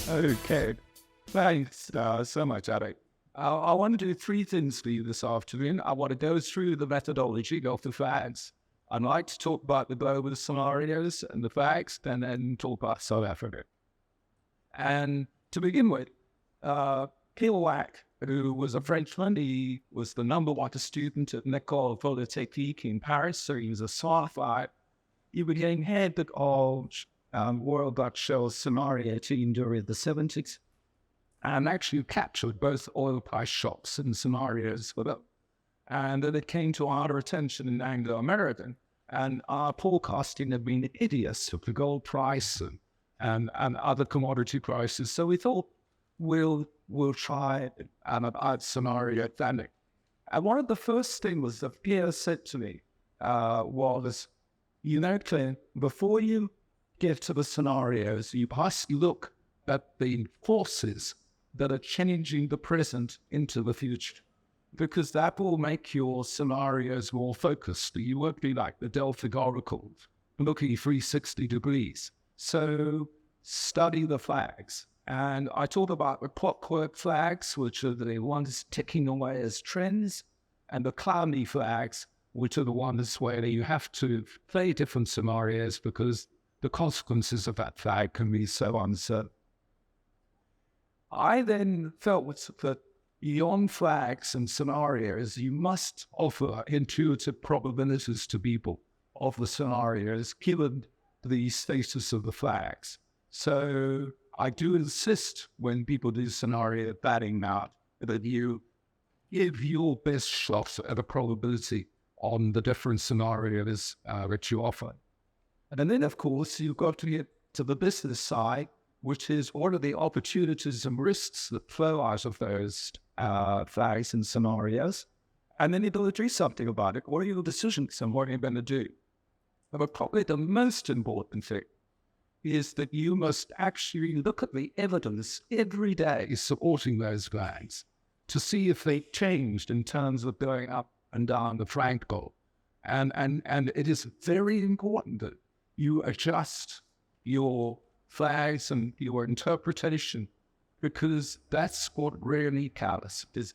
Okay. Thanks so much, Eric. I want to do three things for you this afternoon. I want to go through the methodology of the facts. I'd like to talk about the global scenarios and the facts, and then talk about South Africa. And to begin with, Pilwack, who was a Frenchman, he was the number one student at École Polytechnique in Paris, so he was a sci-fi. He became head of World Buckshell scenario team during the 70s and actually captured both oil price shocks and scenarios for them. And then it came to our attention in Anglo-American, and our forecasting had been hideous of the gold price and other commodity prices. So we thought we'll try an scenario planning. And one of the first things that Pierre said to me was, Clem, before you get to the scenarios, you must look at the forces that are changing the present into the future, because that will make your scenarios more focused. You won't be like the Delphic Oracle, looking 360 degrees. So study the flags. And I talked about the clockwork flags, which are the ones ticking away as trends, and the cloudy flags, which are the ones where you have to play different scenarios because the consequences of that flag can be so uncertain. I then felt that beyond flags and scenarios, you must offer intuitive probabilities to people of the scenarios given the status of the flags. So I do insist when people do scenario planning now that you give your best shot at a probability on the different scenarios that you offer. And then, of course, you've got to get to the business side, which is what are the opportunities and risks that flow out of those flags and scenarios. And then you've got to do something about it. What are your decisions and what are you going to do? But probably the most important thing is that you must actually look at the evidence every day supporting those flags to see if they've changed in terms of going up and down the flag goal. And it is very important that you adjust your flags and your interpretation, because that's what really counts, is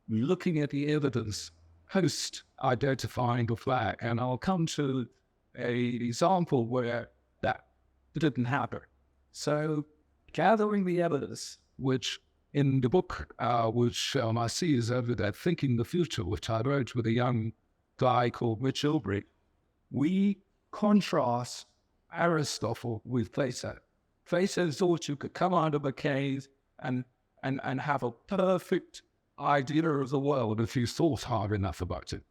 looking at the evidence post identifying the flag. And I'll come to an example where that didn't happen. So gathering the evidence, which in the book, which I see is over there, Thinking the Future, which I wrote with a young guy called Mitch Ilbrick, we contrast Aristotle with Plato. Plato thought you could come out of a cave and have a perfect idea of the world if you thought hard enough about it.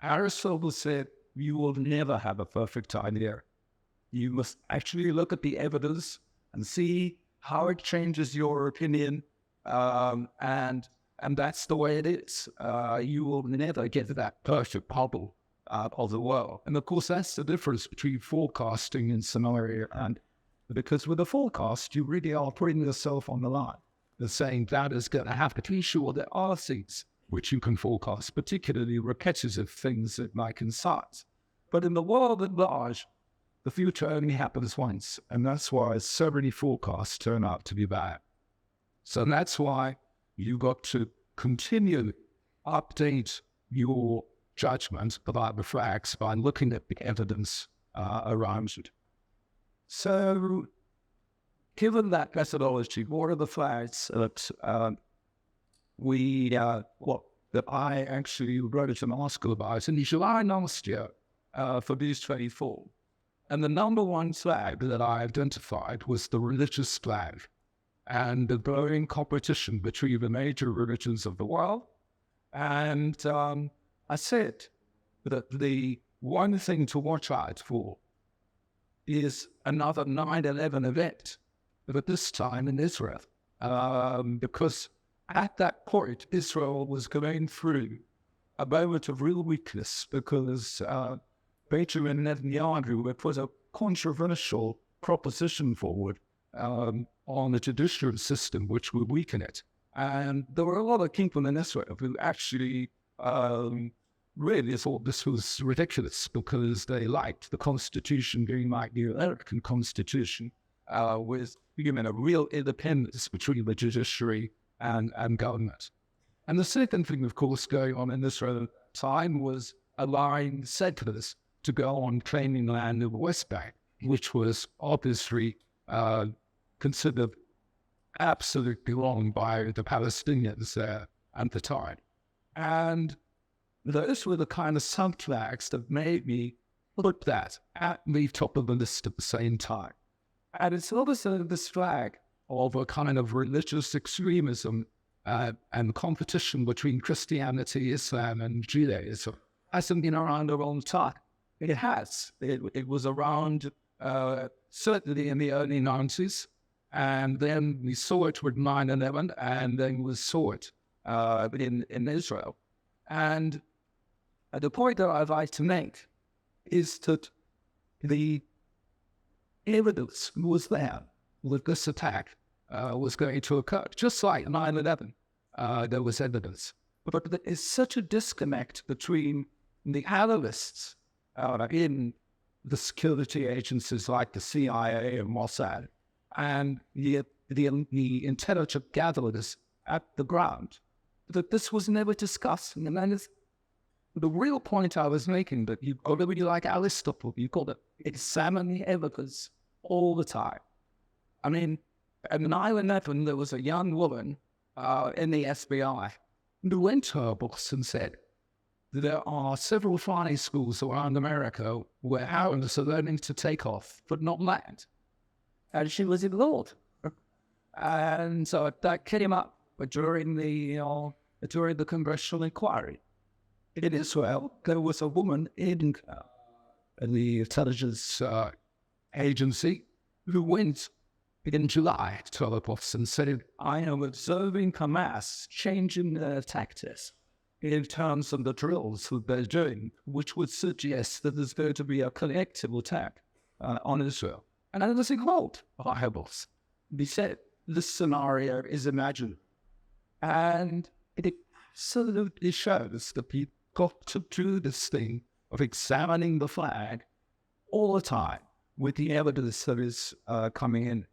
Aristotle said you will never have a perfect idea. You must actually look at the evidence and see how it changes your opinion, and that's the way it is. You will never get that perfect bubble of the world. And of course, that's the difference between forecasting and scenario. And because with a forecast, you really are putting yourself on the line. They're saying that is going to happen. To be sure, there are things which you can forecast, particularly repetitive things that make insights. But in the world at large, the future only happens once. And that's why so many forecasts turn out to be bad. So that's why you got to continue update your judgment about the facts by looking at the evidence around it. So, given that methodology, what are the facts that that I actually wrote an article about in July last year for News 24? And the number one flag that I identified was the religious flag and the growing competition between the major religions of the world. And I said that the one thing to watch out for is another 9/11 event, but this time in Israel, because at that point, Israel was going through a moment of real weakness because Benjamin Netanyahu had put a controversial proposition forward on the judicial system, which would weaken it. And there were a lot of people in Israel who actually really thought this was ridiculous because they liked the Constitution being like the American Constitution. with a real independence between the judiciary and government. And the second thing, of course, going on in Israel time was allowing settlers to go on claiming land in the West Bank, which was obviously considered absolutely wrong by the Palestinians at the time. And those were the kind of subflags that made me put that at the top of the list at the same time. And it's also this flag of a kind of religious extremism and competition between Christianity, Islam, and Judaism hasn't been around a long time. It has. It was around certainly in the early 90s, and then we saw it with 9/11, and then we saw it in Israel. And the point that I'd like to make is that the evidence was there that this attack was going to occur. Just like 9/11, there was evidence. But there is such a disconnect between the analysts in the security agencies like the CIA and Mossad and the intelligence gatherers at the ground, that this was never discussed. And that is the real point I was making, that you've got to be like Aristotle. You've got to examine the evidence all the time. I mean, at 9/11, there was a young woman in the FBI who went to her boss and said, there are several flying schools around America where Arabs are learning to take off, but not land. And she was ignored. And so that came up during the congressional inquiry. In Israel, there was a woman in the intelligence agency who went in July to her boss and said, I am observing Hamas changing their tactics in terms of the drills that they're doing, which would suggest that there's going to be a collective attack on Israel. And I was ignored by her boss. He said, this scenario is imagined. And it absolutely shows that we've got to do this thing of examining the flag all the time with the evidence that is coming in.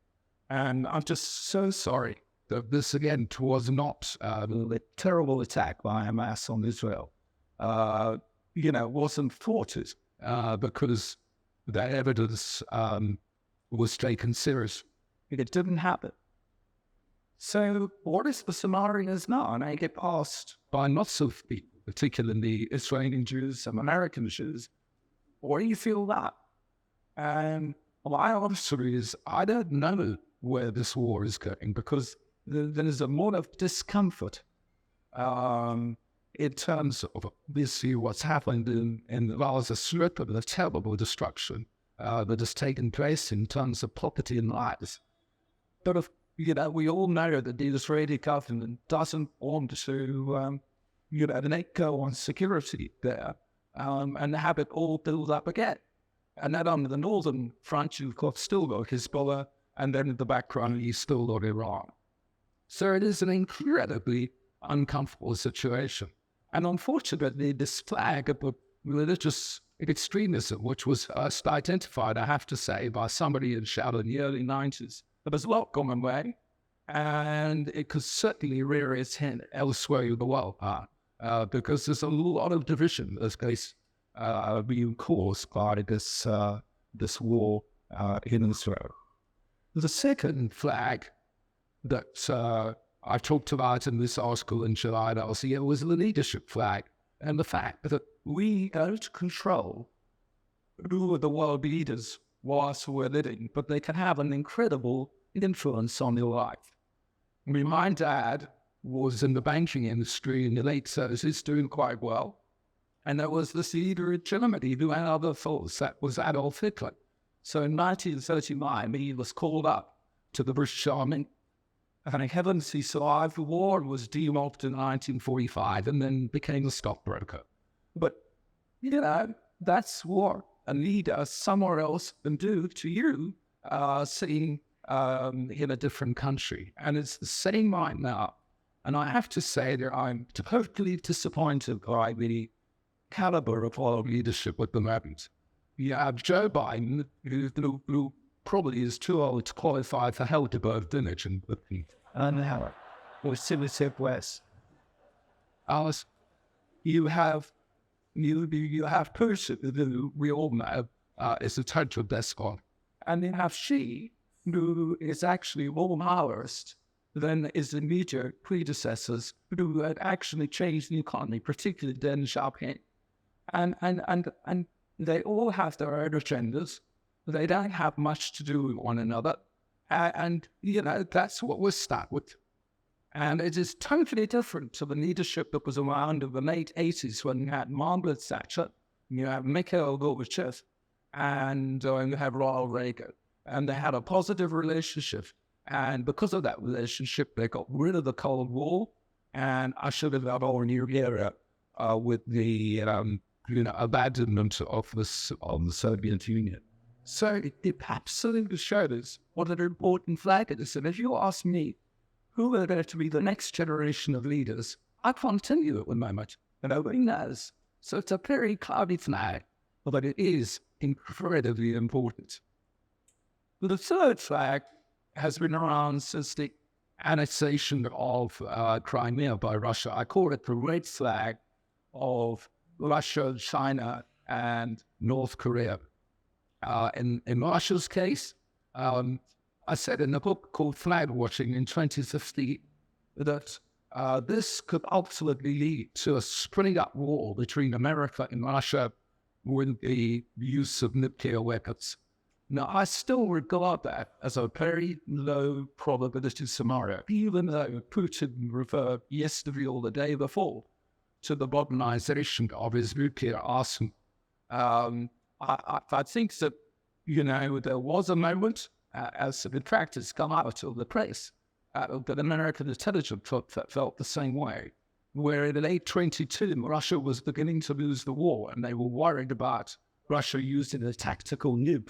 And I'm just so sorry that this, again, was not the terrible attack by Hamas on Israel, wasn't thwarted because that evidence was taken seriously. It didn't happen. So what is the scenarios now? And I get asked by lots of people, particularly Israeli Jews and American Jews, what do you feel that? And my answer is, I don't know where this war is going, because there's a lot of discomfort in terms of obviously what's happened in the Gaza Strip and the terrible destruction that has taken place in terms of property and lives. But we all know that the Israeli government doesn't want to let go on security there and have it all build up again. And then on the northern front, you've still got Hezbollah, and then in the background, you've still got Iran. So it is an incredibly uncomfortable situation. And unfortunately, this flag of religious extremism, which was first identified, I have to say, by somebody in Shadow in the early 90s, but has not gone away. And it could certainly rear its head elsewhere in the world, because there's a lot of division that's being caused by this war in Israel. The second flag that I talked about in this article in July last year was the leadership flag, and the fact that we don't control who are the world leaders whilst we're living, but they can have an incredible influence on your life. I mean, my dad was in the banking industry in the late 30s, doing quite well. And there was this leader in Germany who had other thoughts. That was Adolf Hitler. So in 1939, he was called up to the British Army. And heavens, he survived the war and was demobbed in 1945 and then became a stockbroker. But, that's what a leader somewhere else can do to you, sitting in a different country. And it's the same right now. And I have to say that I'm totally disappointed by the caliber of our leadership at the moment. You have Joe Biden, who probably is too old to qualify for held above village and how or civil west. ours. You have you have person who we all know is a total despot, and you have she who is actually more Maoist than his immediate predecessors who had actually changed the economy, particularly Deng Xiaoping. And they all have their own agendas. They don't have much to do with one another. And that's what we're stuck with. And it is totally different to the leadership that was around in the late 80s when you had Margaret Thatcher, you have Mikhail Gorbachev, and you have Ronald Reagan. And they had a positive relationship. And because of that relationship, they got rid of the Cold War and ushered in that whole new era with the abandonment of the Soviet Union. So it absolutely shows what an important flag it is. And if you ask me, who are going to be the next generation of leaders, I can't tell you at the moment. Nobody knows. So it's a very cloudy flag, but it is incredibly important. The third flag has been around since the annexation of Crimea by Russia. I call it the red flag of Russia, China, and North Korea. In Russia's case, I said in a book called Flag Watching in 2015 that this could ultimately lead to a spring up war between America and Russia with the use of nuclear weapons. Now, I still regard that as a very low probability scenario, even though Putin referred yesterday or the day before to the modernization of his nuclear arsenal. I think that, there was a moment, as in fact has come out of the press, that American intelligence felt the same way, where in late 22, Russia was beginning to lose the war, and they were worried about Russia using a tactical nuke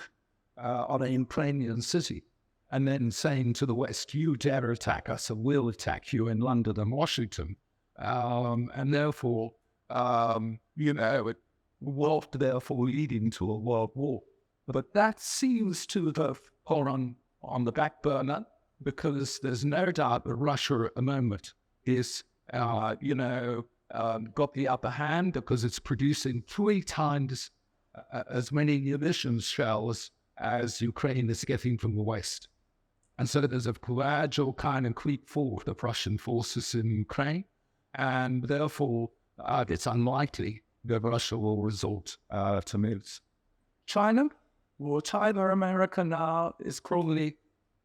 on an Ukrainian city, and then saying to the West, you dare attack us, and we'll attack you in London and Washington. And therefore, it was therefore leading to a world war. But that seems to have gone on the back burner, because there's no doubt that Russia at the moment is, got the upper hand, because it's producing 3 times as many munitions shells as Ukraine is getting from the West. And so there's a gradual kind of creep forward of Russian forces in Ukraine, and therefore it's unlikely that Russia will resort to moves. China America now is probably,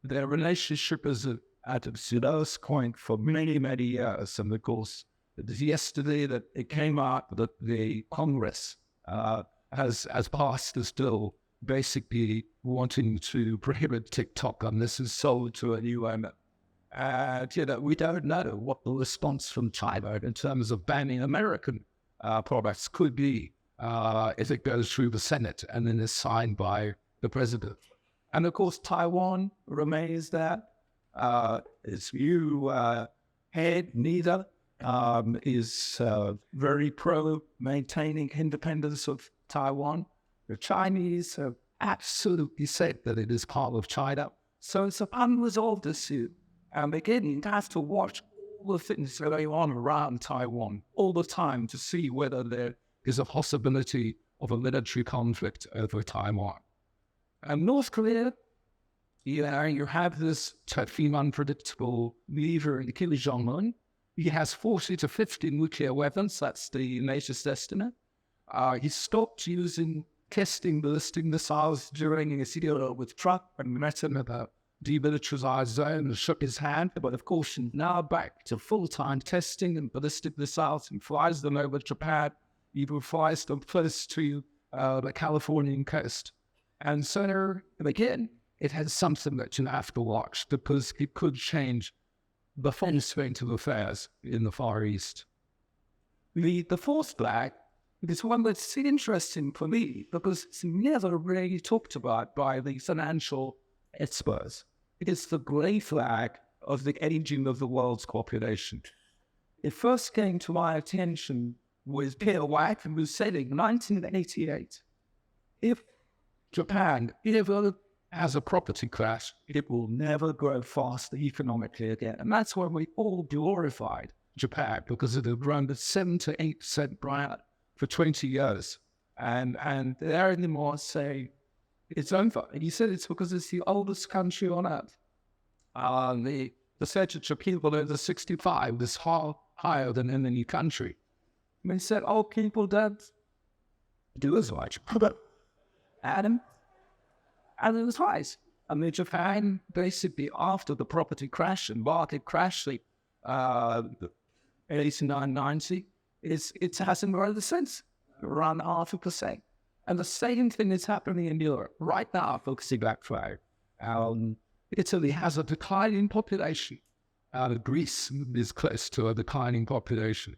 their relationship is at its lowest point for many, many years. And of course, it was yesterday that it came out that the Congress has passed this bill basically wanting to prohibit TikTok unless it's sold to a new owner. And, we don't know what the response from China in terms of banning American products could be if it goes through the Senate and then is signed by the president. And of course, Taiwan remains there. Its new head, neither, is very pro maintaining independence of Taiwan. The Chinese have absolutely said that it is part of China. So it's an unresolved issue. And again, you have to watch all the things going on around Taiwan all the time to see whether there is a possibility of a military conflict over Taiwan. And North Korea, you have this totally unpredictable leader in Kim Jong-un. He has 40 to 50 nuclear weapons. That's the latest estimate. He stopped testing ballistic missiles during his deal with Trump and met him at a demilitarized zone and shook his hand. But of course, he's now back to full-time testing and ballistic missiles, and flies them over Japan, even flies them close to the Californian coast. And so, again, it has something that you have to watch, because it could change the full strength of affairs in the Far East. The fourth flag is one that's interesting for me, because it's never really talked about by the financial experts. It is the grey flag of the aging of the world's population. It first came to my attention with Pierre Wack, who said in 1988, if Japan ever as a property class, it will never grow fast economically again. And that's why we all glorified Japan, because it had grown at 7 to 8% per annum for 20 years. And they're anymore say it's over. And he said it's because it's the oldest country on earth. The percentage of people over 65 is higher than in any country. And he said, oh, people don't do as much. Adam, and it was right. I mean, Japan, basically, after the property crash and market crash, in 89, 90, it hasn't grown since, around 0.5%. And the same thing is happening in Europe. Right now, focusing back to Italy has a declining population. Greece is close to a declining population.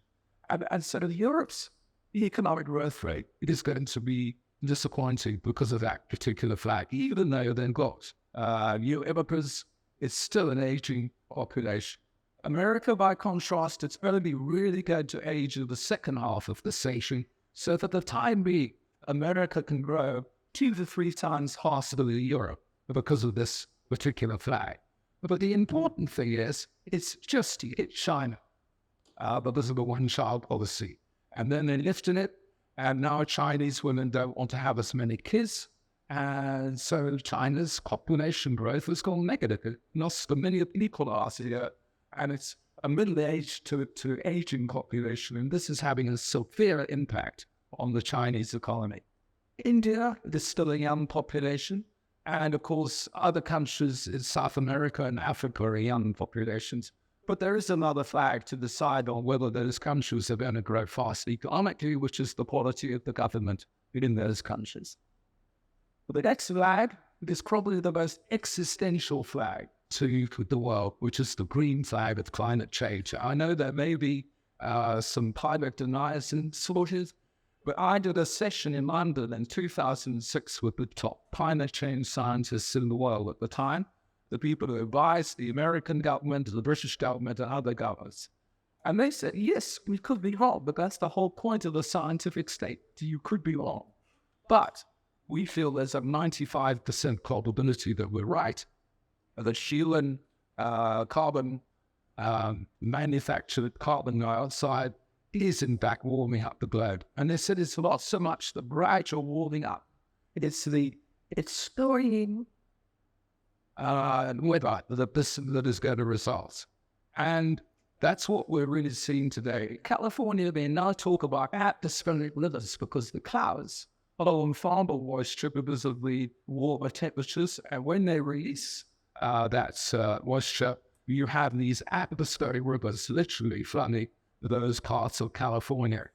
And so Europe's economic growth rate, it is going to be disappointing because of that particular flag. Even though they've got new immigrants, it's still an aging population. America, by contrast, it's only really going to age in the second half of the century. So for the time being, America can grow 2 to 3 times faster than Europe because of this particular flag. But the important thing is, it's just hit China because of the one-child policy. And then they lifted it, and now Chinese women don't want to have as many kids. And so China's population growth has gone negative. It lost a million people last year, and it's a middle-aged to aging population, and this is having a severe impact on the Chinese economy. India is still a young population, and of course other countries in South America and Africa are young populations. But there is another flag to decide on whether those countries are going to grow fast economically, which is the quality of the government in those countries. But the next flag is probably the most existential flag to the world, which is the green flag of climate change. I know there may be some climate deniers and supporters, but I did a session in London in 2006 with the top climate change scientists in the world at the time, the people who advised the American government, the British government, and other governments. And they said, yes, we could be wrong, but that's the whole point of the scientific state. You could be wrong. But we feel there's a 95% probability that we're right, that human carbon, manufactured carbon dioxide is in fact warming up the globe. And they said it's not so much the gradual warming up, it's storing weather that is going to result. And that's what we're really seeing today. California, they now talk about atmospheric limits because the clouds are on far more moisture because of the warmer temperatures. And when they release that moisture, you have these atmospheric rivers literally flooding those parts of California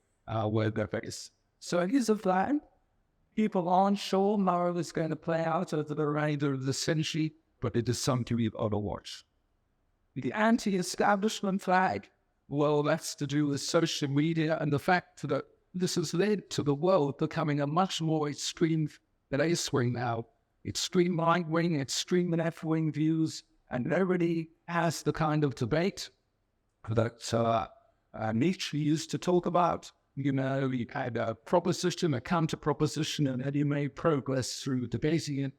where they're based. So here's a flag. People aren't sure how it's going to play out over the remainder of the century, but it is something we've got to watch. The anti-establishment flag, well, that's to do with social media and the fact that this has led to the world becoming a much more extreme place-wing now. Extreme right-wing, extreme left-wing views, and nobody has the kind of debate that Nietzsche used to talk about. You know, you had a proposition, a counter-proposition, and then you made progress through debating it.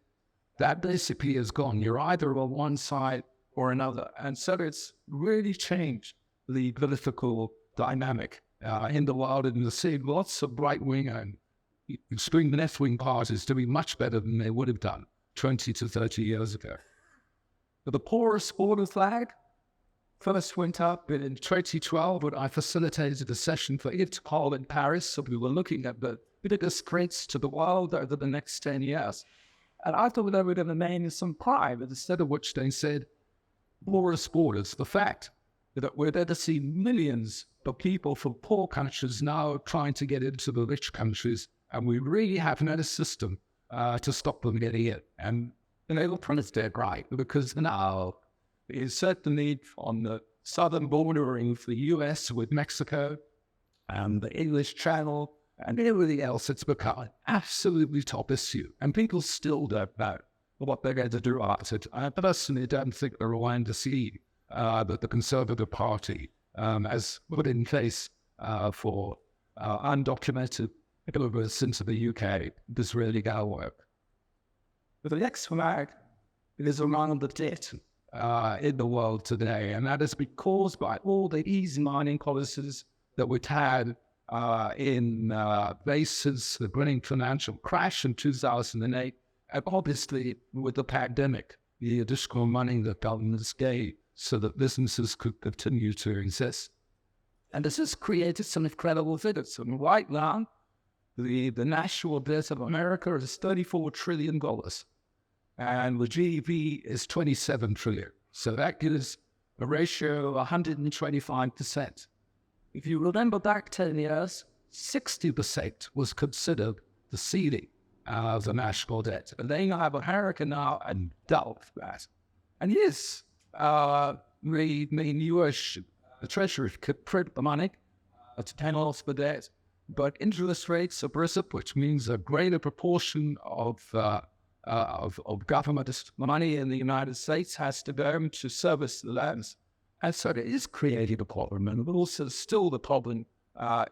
That basically is gone. You're either on one side or another. And so it's really changed the political dynamic in the world, and you're seeing lots of right-wing and extreme left-wing parties doing much better than they would have done 20 to 30 years ago. But the poorest border flag first went up in 2012 when I facilitated a session for ITCOL in Paris. So we were looking at the biggest threats to the world over the next 10 years. And I thought they would have remained some pride, but instead of which they said, poorest borders, the fact that we're there to see millions of people from poor countries now trying to get into the rich countries, and we really have no system to stop them getting in. And they were pretty dead right, because now there's certainly on the southern border of the US with Mexico and the English Channel and everything else, it's become an absolutely top issue. And people still don't know what they're going to do about it. I personally don't think they're going to see that the Conservative Party has put in place for undocumented immigrants into the UK. This really going to work. But the next flag is among the debt in the world today, and that has been caused by all the easy mining policies that we've had in place since the grinning financial crash in 2008, and obviously with the pandemic, the additional money that governments gave so that businesses could continue to exist. And this has created some incredible figures. And right now, the national debt of America is $34 trillion, and the GDP is 27 trillion. So that gives a ratio of 125%. If you remember back 10 years, 60% was considered the ceiling of the national debt. And then you have America now and double that. And yes, the US Treasury could print the money to pay off the debt, but interest rates have risen, which means a greater proportion of government money in the United States has to go to service the loans. And so it is creating a problem, and also still the problem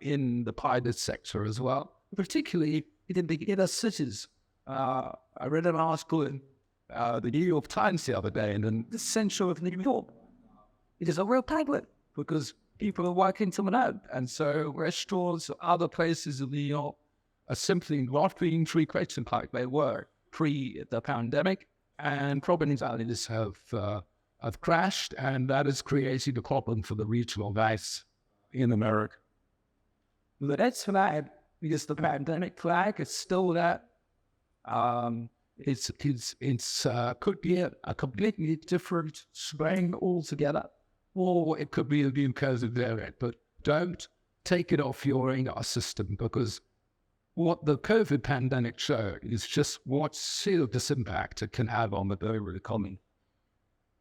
in the private sector as well, particularly in the inner cities. I read an article in the New York Times the other day, and in the center of New York, it is a real problem because people are working from home, and so restaurants or other places in New York are simply not being frequented like they were pre the pandemic, and property values have crashed, and that is creating a problem for the regional banks in America. The next flag is the pandemic flag. It's still that. It's could be a completely different strain altogether, or it could be a new COVID variant. But don't take it off your radar system, because what the COVID pandemic showed is just what serious impact it can have on the global economy.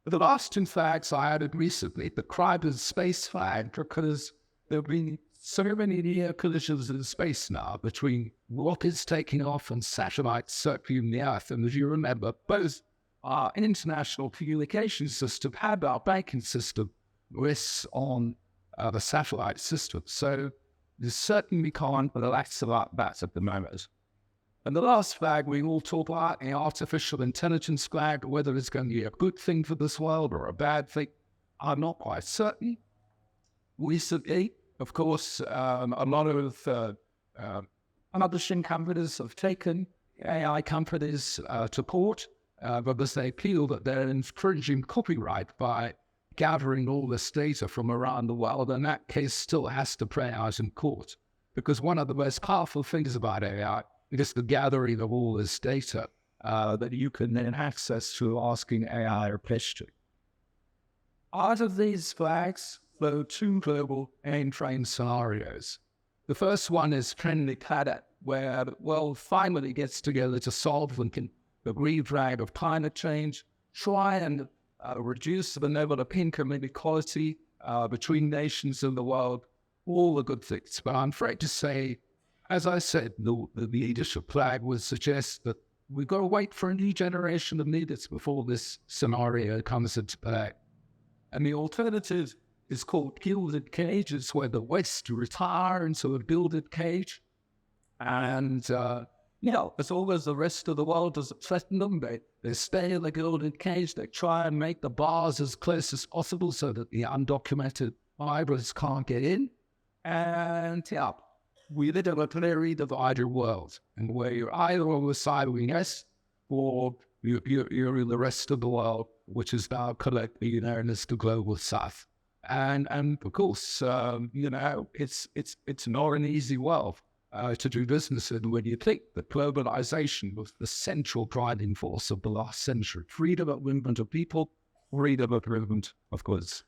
The last two flags I added recently, the private space flag, because there have been so many near collisions in space now between rockets taking off and satellites circling the Earth. And as you remember, both our international communication system and our banking system rests on the satellite system. So you certainly can't relax about that at the moment. And the last flag we all talk about, the artificial intelligence flag, whether it's going to be a good thing for this world or a bad thing, I'm not quite certain. Recently, of course, a lot of publishing companies have taken AI companies to court because they feel that they're infringing copyright by gathering all this data from around the world, and that case still has to play out in court. Because one of the most powerful things about AI is the gathering of all this data that you can then access through asking AI a question. Out of these flags flow two global aim-train scenarios. The first one is friendly planet, where the world finally gets together to solve the green drag of climate change, try and reduce the level of income inequality between nations in the world, all the good things. But I'm afraid to say, as I said, the leadership flag would suggest that we've got to wait for a new generation of leaders before this scenario comes into play. And the alternative is called gilded cages, where the West retire into a gilded cage. And, as long as the rest of the world doesn't threaten them, they stay in the gilded cage. They try and make the bars as close as possible so that the undocumented migrants can't get in. And, we live in a clearly divided world, and where you're either on the side of the West or you're in the rest of the world, which is now collectively known as the global South. And of course, it's not an easy world to do business in when you think that globalization was the central driving force of the last century. Freedom of movement of people, freedom of movement of goods.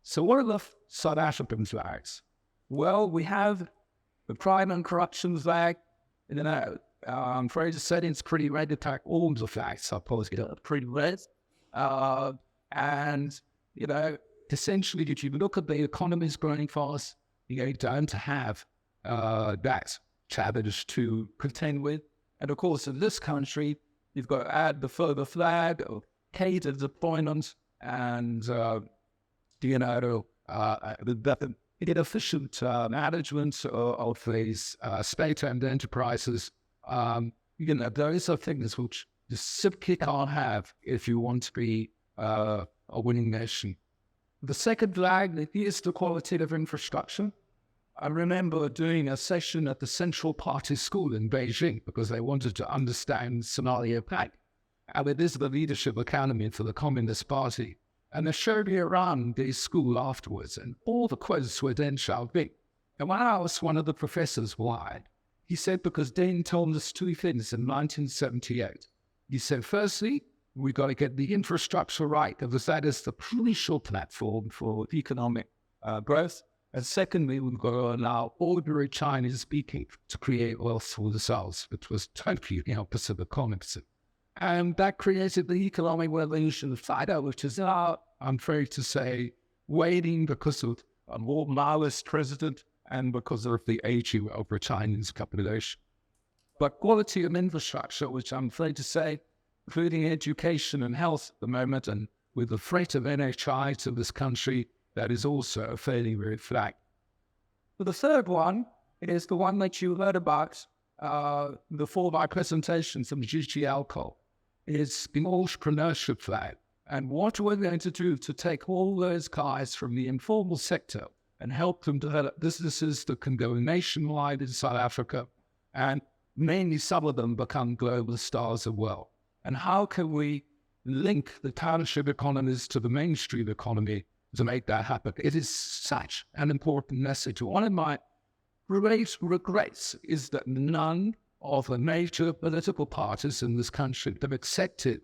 So what are the South African flags? Well, we have the crime and corruption flag. I'm afraid to say it's pretty red. In fact, all the flags, I suppose, are pretty red. Essentially, if you look at the economies growing fast, you don't have that challenge to contend with. And of course, in this country, you've got to add the further flag of catered deployment and, the inefficient management of these state-owned enterprises. Those are things which you simply can't have if you want to be a winning nation. The second flag is the qualitative infrastructure. I remember doing a session at the Central Party School in Beijing because they wanted to understand scenario planning. And it is the leadership academy for the Communist Party. And they showed me around the school afterwards, and all the quotes were Deng Xiaoping. And when I asked one of the professors why, he said, because Deng told us two things in 1978. He said, firstly, we've got to get the infrastructure right, because that is the crucial platform for economic growth. And secondly, we've got to allow ordinary Chinese people to create wealth for themselves, which was totally the opposite of communism. And that created the economic revolution of China, which is now, I'm afraid to say, waning because of a more Maoist president and because of the aging of the Chinese population. But quality of infrastructure, which I'm afraid to say, including education and health at the moment, and with the threat of NHI to this country, that is also a fairly red flag. But the third one is the one that you heard about before my presentation from Gigi Alcohol. Is the entrepreneurship flag. And what we're going to do to take all those guys from the informal sector and help them develop businesses that can go nationwide in South Africa, and mainly some of them become global stars as well. And how can we link the township economies to the mainstream economy to make that happen? It is such an important message. One of my great regrets is that none of the major political parties in this country have accepted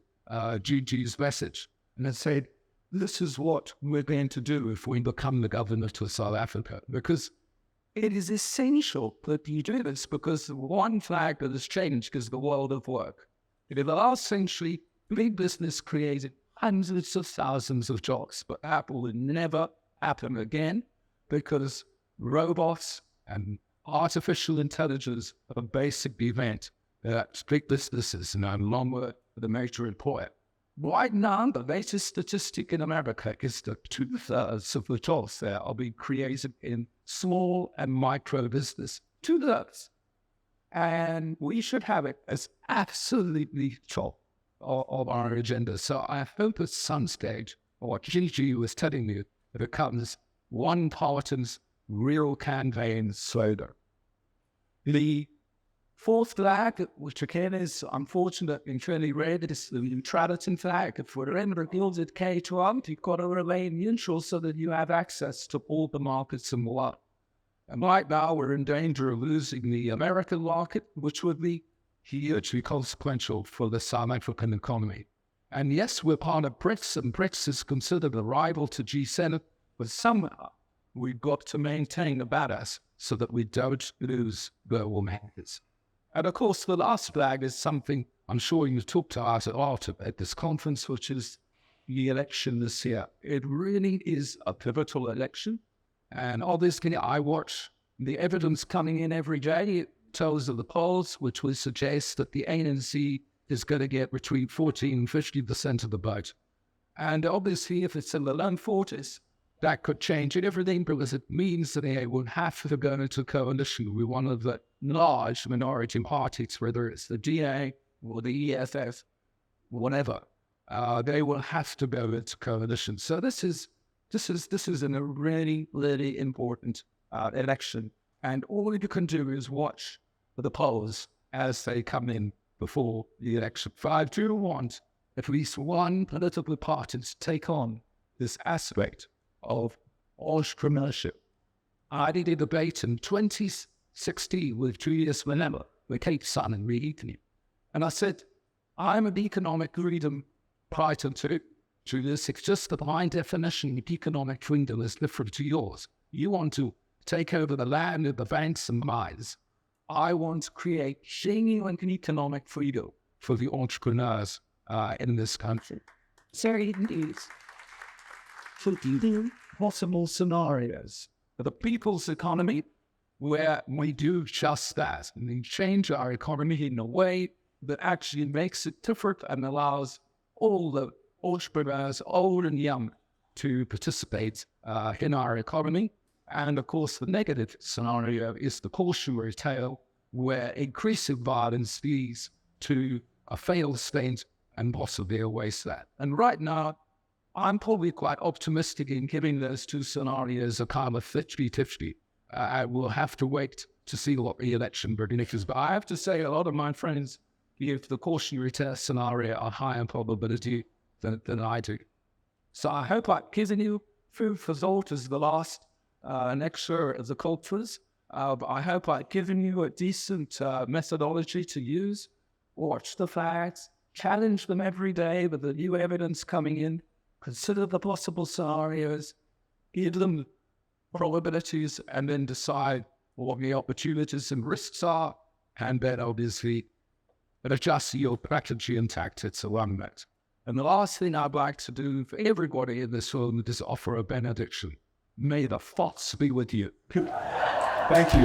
Gigi's message and have said, this is what we're going to do if we become the government of South Africa. Because it is essential that you do this, because the one flag that has changed is the world of work. In the last century, big business created hundreds of thousands of jobs, but that will never happen again because robots and artificial intelligence are a basic event that big businesses no longer the major employer. Right now, the latest statistic in America is that 2/3 of the jobs there are being created in small and micro business. 2/3. And we should have it as absolutely top of our agenda. So I hope at some stage, what Gigi was telling you, it becomes one party's real campaign slogan. The fourth flag, which again is unfortunate and fairly red, is the neutrality flag. If we're in the gilded cage world, you've got to remain neutral so that you have access to all the markets in the world. And right now, we're in danger of losing the American market, which would be hugely consequential for the South African economy. And yes, we're part of BRICS, and BRICS is considered a rival to G7, but somehow we've got to maintain a balance so that we don't lose global markets. And of course, the last flag is something I'm sure you talked about a lot at this conference, which is the election this year. It really is a pivotal election. And obviously, I watch the evidence coming in every day. It tells of the polls, which would suggest that the ANC is going to get between 14 and 50% of the vote. And obviously, if it's in the low 40s, that could change everything, because it means that they would have to go into coalition with one of the large minority parties, whether it's the DA or the EFF, whatever. They will have to go into coalition. So this is a really, really important election. And all you can do is watch the polls as they come in before the election. But I do want at least one political party to take on this aspect of entrepreneurship. I did a debate in 2016 with Julius Malema, with Cape Sun and Reed. And I said, I'm an economic freedom fighter too. Julius, it's just that my definition of economic freedom is different to yours. You want to take over the land of the banks and mines. I want to create genuine economic freedom for the entrepreneurs in this country. So it is for the possible scenarios for the people's economy where we do just that, and we change our economy in a way that actually makes it different and allows all the entrepreneurs, old and young, to participate in our economy. And of course, the negative scenario is the cautionary tale, where increasing violence leads to a failed state, and possibly a wasteland. And right now, I'm probably quite optimistic in giving those two scenarios a kind of 50-50. I will have to wait to see what the election predicts. But I have to say, a lot of my friends give the cautionary test scenario a higher probability than I do. So I hope I've given you food for thought as the last lecture of the cultures. I hope I've given you a decent methodology to use. Watch the facts, challenge them every day with the new evidence coming in, consider the possible scenarios, give them probabilities, and then decide what the opportunities and risks are, and then obviously adjust your strategy and tactics around that. And the last thing I'd like to do for everybody in this room is offer a benediction. May the force be with you. Thank you.